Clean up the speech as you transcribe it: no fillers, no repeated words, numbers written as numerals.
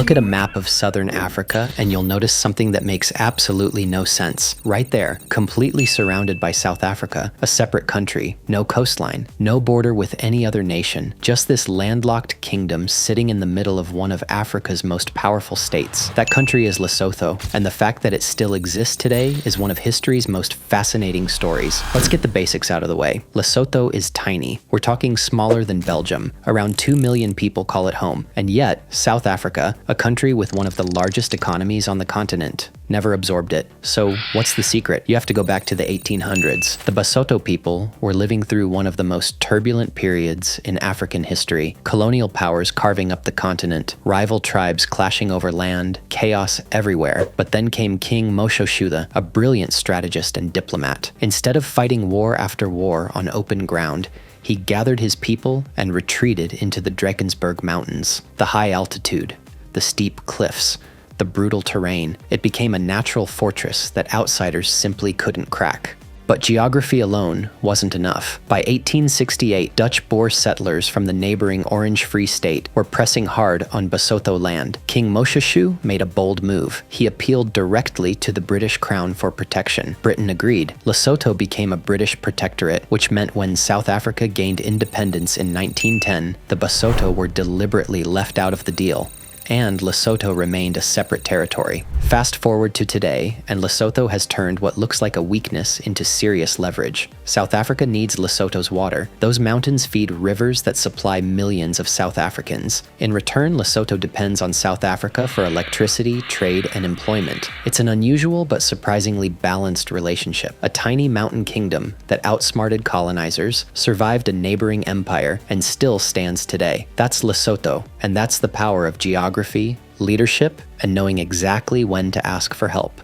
Look at a map of southern Africa and you'll notice something that makes absolutely no sense. Right there, completely surrounded by South Africa, a separate country, no coastline, no border with any other nation, just this landlocked kingdom sitting in the middle of one of Africa's most powerful states. That country is Lesotho, and the fact that it still exists today is one of history's most fascinating stories. Let's get the basics out of the way. Lesotho is tiny. We're talking smaller than Belgium. Around 2 million people call it home, and yet South Africa, a country with one of the largest economies on the continent, never absorbed it. So what's the secret? You have to go back to the 1800s. The Basotho people were living through one of the most turbulent periods in African history. Colonial powers carving up the continent, rival tribes clashing over land, chaos everywhere. But then came King Moshoeshoe, a brilliant strategist and diplomat. Instead of fighting war after war on open ground, he gathered his people and retreated into the Drakensberg Mountains. The high altitude, the steep cliffs, the brutal terrain. It became a natural fortress that outsiders simply couldn't crack. But geography alone wasn't enough. By 1868, Dutch Boer settlers from the neighboring Orange Free State were pressing hard on Basotho land. King Moshoeshoe made a bold move. He appealed directly to the British Crown for protection. Britain agreed. Lesotho became a British protectorate, which meant when South Africa gained independence in 1910, the Basotho were deliberately left out of the deal, and Lesotho remained a separate territory. Fast forward to today, and Lesotho has turned what looks like a weakness into serious leverage. South Africa needs Lesotho's water. Those mountains feed rivers that supply millions of South Africans. In return, Lesotho depends on South Africa for electricity, trade, and employment. It's an unusual but surprisingly balanced relationship. A tiny mountain kingdom that outsmarted colonizers, survived a neighboring empire, and still stands today. That's Lesotho, and that's the power of geography, leadership, and knowing exactly when to ask for help.